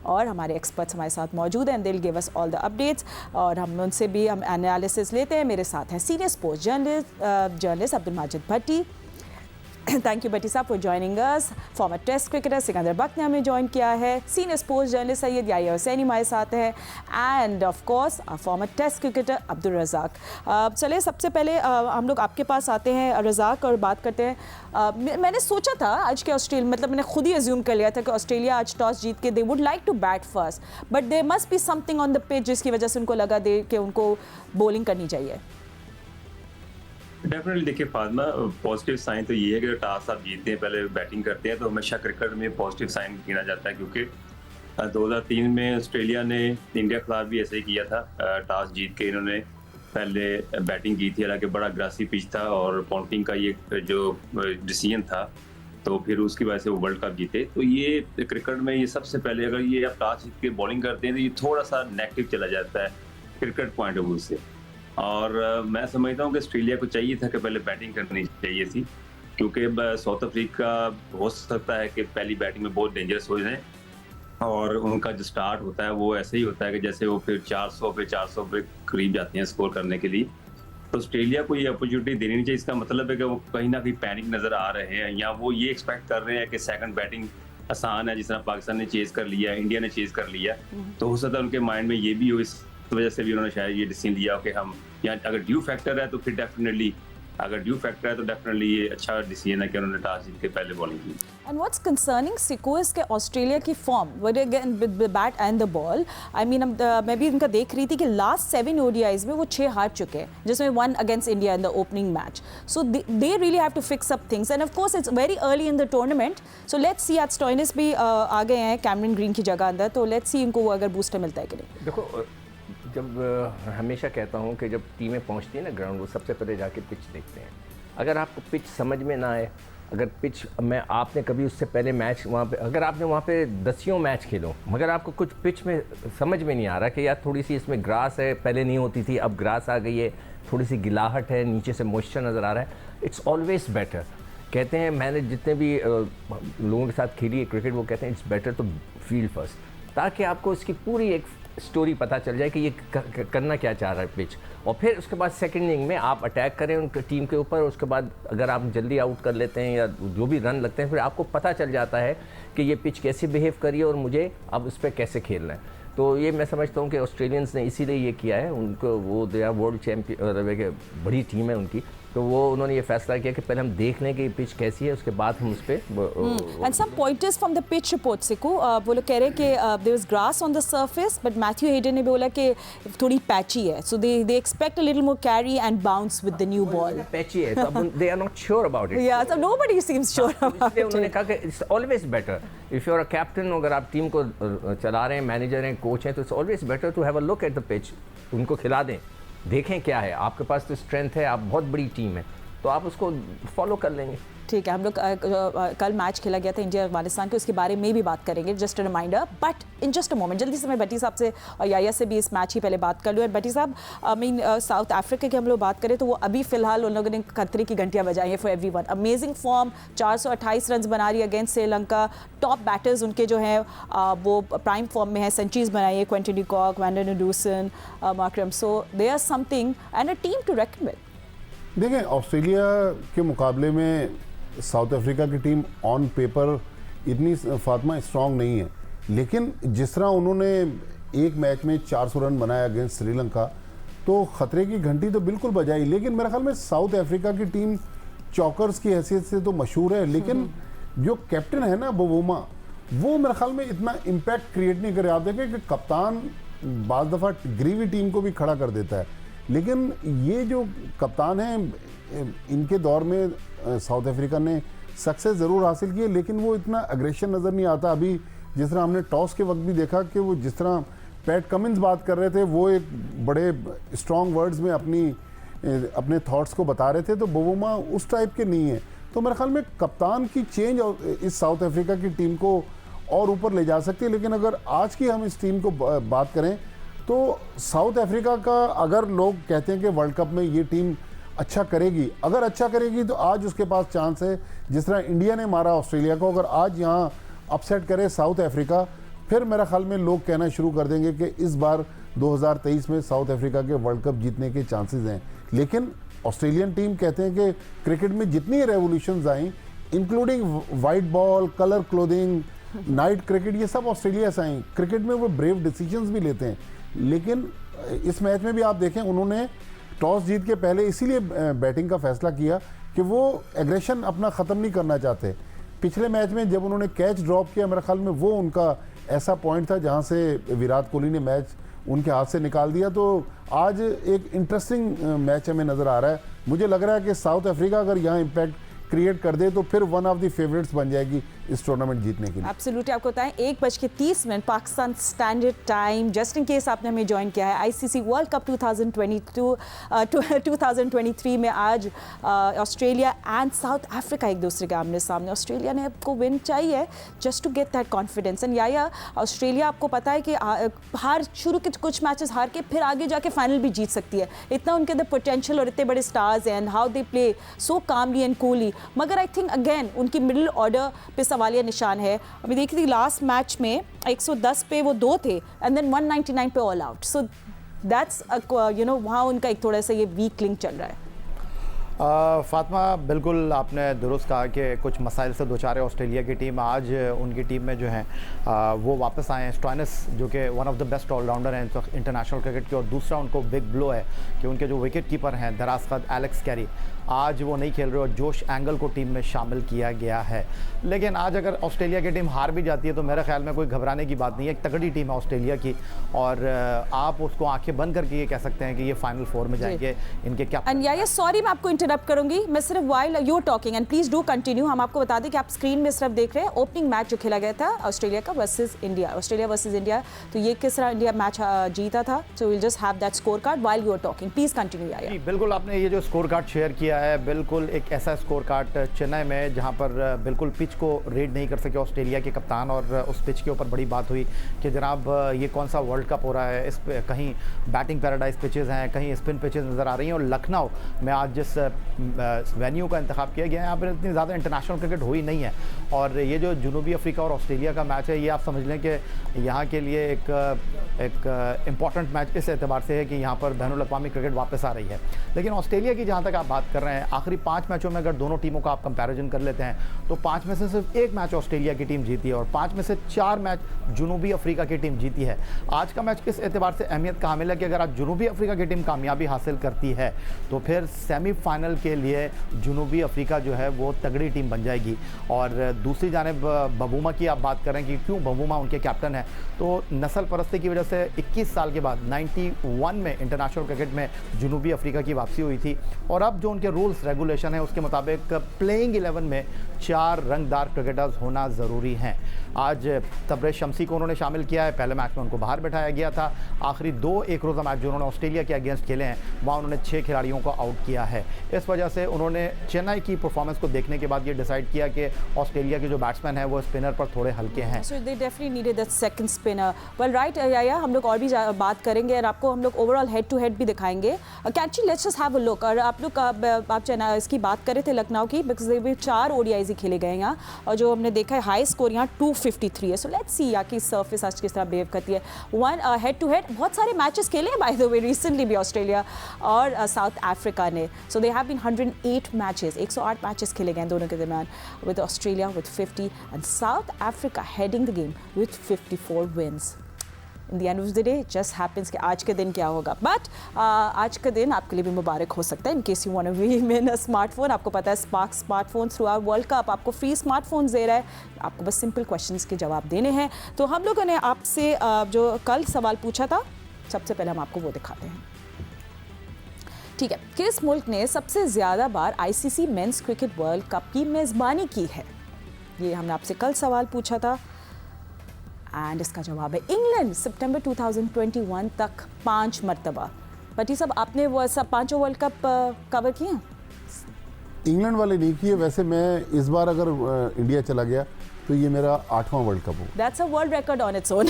और हमारे एक्सपर्ट्स हमारे साथ मौजूद हैं, दिल give us all the updates और हम उनसे भी हम एनालिसिस लेते हैं। मेरे साथ हैं senior sports journalist Abdul Majid Bhatti. Thank you Bhatti sahab for joining us. Former test cricketer Sikandar Bakht ने हमें ज्वाइन किया है। Senior sports journalist Syed Yahya Husaini हमारे साथ हैं and of course former test cricketer Abdul Razzaq. चलिए सबसे पहले हम लोग आपके पास आते हैं रज़ाक और बात करते हैं। मैंने सोचा था आज के ऑस्ट्रेलिया, मतलब मैंने खुद ही अज्यूम कर लिया था कि ऑस्ट्रेलिया आज टॉस जीत के they would like to bat first, but there must be something on the pitch जिसकी वजह से उनको लगा दे कि उनको बॉलिंग करनी चाहिए। डेफिनेटली देखिए फातिमा, पॉजिटिव साइन तो ये है कि टॉस आप जीतते हैं, पहले बैटिंग करते हैं, तो हमेशा क्रिकेट में पॉजिटिव साइन गिना जाता है, क्योंकि 2003 में ऑस्ट्रेलिया ने इंडिया के खिलाफ भी ऐसे ही किया था। टॉस जीत के इन्होंने पहले बैटिंग की थी, हालांकि बड़ा अग्रेसिव पिच था और पॉन्टिंग का ये जो डिसीजन था, तो फिर उसकी वजह से वो वर्ल्ड कप जीते। तो ये क्रिकेट में ये सबसे पहले अगर ये आप टॉस जीत के बॉलिंग करते हैं तो ये थोड़ा सा नेगेटिव चला जाता है क्रिकेट पॉइंट ऑफ व्यू से। और मैं समझता हूँ कि ऑस्ट्रेलिया को चाहिए था कि पहले बैटिंग करनी चाहिए थी, क्योंकि साउथ अफ्रीका हो सकता है कि पहली बैटिंग में बहुत डेंजरस हो जाए और उनका जो स्टार्ट होता है वो ऐसे ही होता है कि जैसे वो फिर 400 पे करीब जाते हैं स्कोर करने के लिए। तो ऑस्ट्रेलिया को ये अपॉर्चुनिटी देनी नहीं चाहिए। इसका मतलब है कि वो कहीं ना कहीं पैनिक नजर आ रहे हैं, या वो ये एक्सपेक्ट कर रहे हैं कि सेकंड बैटिंग आसान है, जिस तरह पाकिस्तान ने चेज कर लिया, इंडिया ने चेज कर लिया, तो हो सकता है उनके माइंड में ये भी हो, इस वजह से भी उन्होंने शायद ये डिसीजन लिया कि हम यहाँ अगर ड्यू फैक्टर है तो फिर डेफिनेटली ये अच्छा डिसीजन है कि उन्होंने टॉस जीत के पहले बॉलिंग की। And what's concerning सिको is कि ऑस्ट्रेलिया की form again with the bat and the ball, I mean मैं भी इनका देख रही थी कि लास्ट 7 ODIs में वो 6 हार चुके हैं, जिसमें 1 against India in the opening match. So they really have to fix up things and of course it's very early in the tournament. So let's see, आज स्टोइनिस भी आ गए हैं कैमरन ग्रीन की जगह अंदर, तो let's see इनको वो अगर बूस्टर मिलता है कि नहीं। देखो, जब हमेशा कहता हूँ कि जब टीमें पहुँचती हैं ना ग्राउंड, वो सबसे पहले जाके पिच देखते हैं। अगर आपको पिच समझ में ना आए, अगर पिच में आपने कभी उससे पहले मैच वहाँ पे, अगर आपने वहाँ पे 10 मैच खेलो मगर आपको कुछ पिच में समझ में नहीं आ रहा कि यार थोड़ी सी इसमें ग्रास है, पहले नहीं होती थी, अब ग्रास आ गई है, थोड़ी सी गिलाहट है, नीचे से मॉइस्चर नज़र आ रहा है, इट्स ऑलवेज बेटर। कहते हैं, मैंने जितने भी लोगों के साथ खेली है क्रिकेट, वो कहते हैं it's better to field first, ताकि आपको इसकी पूरी एक स्टोरी पता चल जाए कि ये करना क्या चाह रहा है पिच, और फिर उसके बाद सेकंड इनिंग में आप अटैक करें उनकी टीम के ऊपर। उसके बाद अगर आप जल्दी आउट कर लेते हैं या जो भी रन लगते हैं, फिर आपको पता चल जाता है कि ये पिच कैसे बिहेव करी है और मुझे अब उस पर कैसे खेलना है। तो ये मैं समझता हूँ कि ऑस्ट्रेलियंस ने इसीलिए ये किया है, उनको वो दे आर वर्ल्ड चैम्पियन, बड़ी टीम है उनकी, तो वो उन्होंने ये फैसला किया कि पहले हम देख लें कि पिच कैसी है, उसके बाद हम उस पर। And some pointers from the pitch report सिकू, वो लोग कह रहे हैं कि there is grass on the surface, but Matthew Hayden ने बोला कि थोड़ी पैची है, so they expect a little more carry and bounce with the new ball. Patchy है, तो they are not sure about it. या so nobody seems sure about it. उन्होंने कहा कि it's always better if you are a captain, अगर आप team को चला रहे हैं, मैनेजर हैं, कोच हैं, तो it's always better to have a look at the pitch. उनको खिला दें, देखें क्या है, आपके पास तो स्ट्रेंथ है, आप बहुत बड़ी टीम है, तो आप उसको फॉलो कर लेंगे। ठीक है, हम लोग कल मैच खेला गया था इंडिया अफगानिस्तान के, उसके बारे में भी बात करेंगे, just a reminder. But in just a moment जल्दी से मैं भट्टी साहब से और याह्या से भी इस मैच ही पहले बात कर लूँ। भट्टी साहब, आई मीन साउथ अफ्रीका की हम लोग बात करें तो वो अभी फिलहाल उन लोगों ने खतरे की घंटियाँ बजाई हैं for everyone. Amazing form, 428 run बना रही है अगेंस्ट श्रीलंका। टॉप बैटर्स उनके जो हैं वो प्राइम फॉर्म में है, सेंचुरीज बनाई है, Quinton de Kock, van der Dussen, Markram, so they are something and a team to reckon with. देखें, ऑस्ट्रेलिया के मुकाबले में साउथ अफ्रीका की टीम ऑन पेपर इतनी फातिमा स्ट्रांग नहीं है, लेकिन जिस तरह उन्होंने एक मैच में 400 रन बनाया अगेंस्ट श्रीलंका, तो ख़तरे की घंटी तो बिल्कुल बजाई। लेकिन मेरे ख्याल में साउथ अफ्रीका की टीम चौकर्स की हैसियत से तो मशहूर है, लेकिन जो कैप्टन है ना बोवोमा, वो मेरे ख्याल में इतना इम्पैक्ट क्रिएट नहीं करे। आप देखें कि कप्तान बाज़ दफ़ा ग्रीवी टीम को भी खड़ा कर देता है, लेकिन ये जो कप्तान हैं इनके दौर में साउथ अफ्रीका ने सक्सेस ज़रूर हासिल की है, लेकिन वो इतना अग्रेशन नज़र नहीं आता। अभी जिस तरह हमने टॉस के वक्त भी देखा कि वो जिस तरह पैट कमिंस बात कर रहे थे, वो एक बड़े स्ट्रॉन्ग वर्ड्स में अपने थॉट्स को बता रहे थे, तो बोवोमा उस टाइप के नहीं है। तो मेरे ख्याल में कप्तान की चेंज इस साउथ अफ्रीका की टीम को और ऊपर ले जा सकती है। लेकिन अगर आज की हम इस टीम को बात करें तो साउथ अफ्रीका का, अगर लोग कहते हैं कि वर्ल्ड कप में ये टीम अच्छा करेगी, अगर अच्छा करेगी तो आज उसके पास चांस है। जिस तरह इंडिया ने मारा ऑस्ट्रेलिया को, अगर आज यहाँ अपसेट करे साउथ अफ्रीका फिर मेरा ख्याल में लोग कहना शुरू कर देंगे कि इस बार 2023 में साउथ अफ्रीका के वर्ल्ड कप जीतने के चांसेस हैं। लेकिन ऑस्ट्रेलियन टीम कहते हैं कि क्रिकेट में जितनी रेवोल्यूशंस आई, including white ball, colour clothing, night cricket, ये सब ऑस्ट्रेलिया से आई। क्रिकेट में वो ब्रेव डिसीजंस भी लेते हैं। लेकिन इस मैच में भी आप देखें, उन्होंने टॉस जीत के पहले इसीलिए बैटिंग का फैसला किया कि वो एग्रेशन अपना ख़त्म नहीं करना चाहते। पिछले मैच में जब उन्होंने कैच ड्रॉप किया, मेरे ख्याल में वो उनका ऐसा पॉइंट था जहां से विराट कोहली ने मैच उनके हाथ से निकाल दिया। तो आज एक इंटरेस्टिंग मैच हमें नज़र आ रहा है। मुझे लग रहा है कि साउथ अफ्रीका अगर यहाँ इम्पैक्ट क्रिएट कर दे तो फिर वन ऑफ द फेवरेट्स बन जाएगी इस टूर्नामेंट जीतने के लिए। एब्सोल्युटली। आपको बताएं 1:30 Pakistan standard time, just in case आपने हमें ज्वाइन किया है, आईसीसी वर्ल्ड कप 2023 में आज ऑस्ट्रेलिया एंड साउथ अफ्रीका एक दूसरे के आमने सामने। ऑस्ट्रेलिया ने आपको विन चाहिए just to get that confidence. And या ऑस्ट्रेलिया आपको पता है कि हार शुरू के कुछ मैचेस हार के फिर आगे जाके फाइनल भी जीत सकती है। इतना उनके अंदर पोटेंशियल और इतने बड़े stars and how they play so calmly and coolly. मगर आई थिंक अगेन उनकी मिडिल ऑर्डर पे सवालिया निशान है। अभी देखी थी लास्ट मैच में 110 पे वो 2 थे एंड देन 199 पे ऑल आउट। सो दैट्स वहाँ उनका एक थोड़ा सा ये वीक लिंक चल रहा है। फातिमा, बिल्कुल आपने दुरुस्त कहा कि कुछ मसाइल से दो चार ऑस्ट्रेलिया की टीम। आज उनकी टीम में जो है वो वापस आए हैं। स्टॉइनिस जो कि one of the best allrounder हैं इंटरनेशनल क्रिकेट के, और दूसरा उनको बिग ब्लो है कि उनके जो विकेट कीपर हैं दरासखत एलेक्स कैरी, आज वो नहीं खेल रहे और जोश एंगल को टीम में शामिल किया गया है। लेकिन आज अगर ऑस्ट्रेलिया की टीम हार भी जाती है तो मेरे ख्याल में कोई घबराने की बात नहीं है। एक तगड़ी टीम है ऑस्ट्रेलिया की, और आप उसको आंखें बंद करके ये कह सकते हैं कि ये फाइनल 4 में जाएंगे। इनके कैप्टन या सॉरी मैं आपको इंटरप्ट करूंगी, मैं सिर्फ while you talking and please do continue. हम आपको बता दें कि आप स्क्रीन में सिर्फ देख रहे हैं ओपनिंग मैच जो खेला गया था ऑस्ट्रेलिया का versus India, Australia versus India. तो ये किस तरह इंडिया मैच जीता था। So will just have that score card while you are talking. Please continue. या बिल्कुल, आपने ये जो स्कोर कार्ड शेयर किया है, बिल्कुल एक ऐसा स्कोर कार्ड चेन्नई में जहां पर बिल्कुल पिच को रीड नहीं कर सके ऑस्ट्रेलिया के कप्तान, और उस पिच के ऊपर बड़ी बात हुई कि जनाब ये कौन सा वर्ल्ड कप हो रहा है। इस कहीं बैटिंग पैराडाइज पिचेस हैं, कहीं स्पिन पिचेस नज़र आ रही हैं। और लखनऊ में आज जिस वेन्यू का इंतखाब किया गया है, यहाँ पर इतनी ज़्यादा इंटरनेशनल क्रिकेट हुई नहीं है। और ये जो जनूबी अफ्रीका और ऑस्ट्रेलिया का मैच है, ये आप समझ लें कि यहाँ के लिए एक इम्पॉर्टेंट मैच इस एतबार से है कि यहाँ पर बैनुल-अक़वामी क्रिकेट वापस आ रही है। लेकिन ऑस्ट्रेलिया की जहाँ तक आप बात कर रहे हैं, आखिरी 5 मैचों में अगर दोनों टीमों का आप कंपैरिजन कर लेते हैं तो 5 में से सिर्फ 1 मैच ऑस्ट्रेलिया की टीम जीती है और 5 में से 4 मैच जनूबी अफ्रीका की टीम जीती है। आज का मैच इस एतबार से अहमियत का हामिल है कि अगर आज जनूबी अफ्रीका की टीम कामयाबी हासिल करती है तो फिर सेमीफाइनल के लिए जनूबी अफ्रीका जो है वो तगड़ी टीम बन जाएगी। और दूसरी जानिब बबूमा की आप बात करें कि क्यों बबूमा उनके कैप्टन है, तो नस्ल परस्ती की वजह से 21 साल के बाद 91 में इंटरनेशनल क्रिकेट में जनूबी अफ्रीका की वापसी हुई थी। और अब जो उनके रूल्स रेगुलेशन है उसके मुताबिक प्लेइंग 11 में 4 रंगदार क्रिकेटर्स होना ज़रूरी हैं। आज तबरेज़ शम्सी को उन्होंने शामिल किया है। पहले मैच में उनको बाहर बैठाया गया था। आखिरी 2 एक रोज़ा मैच जो उन्होंने ऑस्ट्रेलिया के अगेंस्ट खेले हैं वहाँ उन्होंने 6 खिलाड़ियों को आउट किया है। इस वजह से उन्होंने चेन्नई की परफॉर्मेंस को देखने के बाद ये डिसाइड किया कि ऑस्ट्रेलिया के जो बैट्समैन हैं वो स्पिनर पर थोड़े हल्के हैं। So they definitely needed that second spinner. Well right या हम लोग और भी बात करेंगे और आपको हम लोग ओवरऑल हेड टू हेड भी दिखाएंगे। कैची let's just have a look. और आप लोग आप इसकी बात कर रहे थे लखनऊ की, बिकॉज भी 4 ODIs ही खेले गए हैं यहाँ, और जो हमने देखा है हाई स्कोर यहाँ 253 है। सो लेट्स सी यहाँ की सर्फिस आज किस तरह बिहेव करती है। वन हेड टू हेड बहुत सारे मैचेस खेले हैं बाय द वे रिसेंटली भी ऑस्ट्रेलिया और साउथ अफ्रीका ने। So they have been 108 matches, 108 matches खेले गए हैं दोनों के दरमियान, with Australia with 50 and South Africa heading the game with 54 wins. In the end of the day just happens कि आज के दिन क्या होगा। बट आज का दिन आपके लिए भी मुबारक हो सकता है in case you want to win a smartphone. आपको पता है Spark smartphone through our World Cup आपको फ्री स्मार्टफोन दे रहा है। आपको बस सिंपल क्वेश्चंस के जवाब देने हैं। तो हम लोगों ने आपसे जो कल सवाल पूछा था, सबसे पहले हम आपको वो दिखाते हैं। ठीक है, किस मुल्क ने सबसे ज़्यादा बार ICC men's cricket world cup की मेज़बानी की है? ये हमने आपसे कल सवाल पूछा था एंड इसका जवाब है इंग्लैंड। सितंबर 2021 तक 5 मरतबा। बट ये सब आपने वो सब 5 वर्ल्ड कप कवर किए हैं? इंग्लैंड वाले नहीं किए। वैसे मैं इस बार अगर इंडिया चला गया तो ये मेरा 8वां वर्ल्ड कप हो। That's a world record on its own.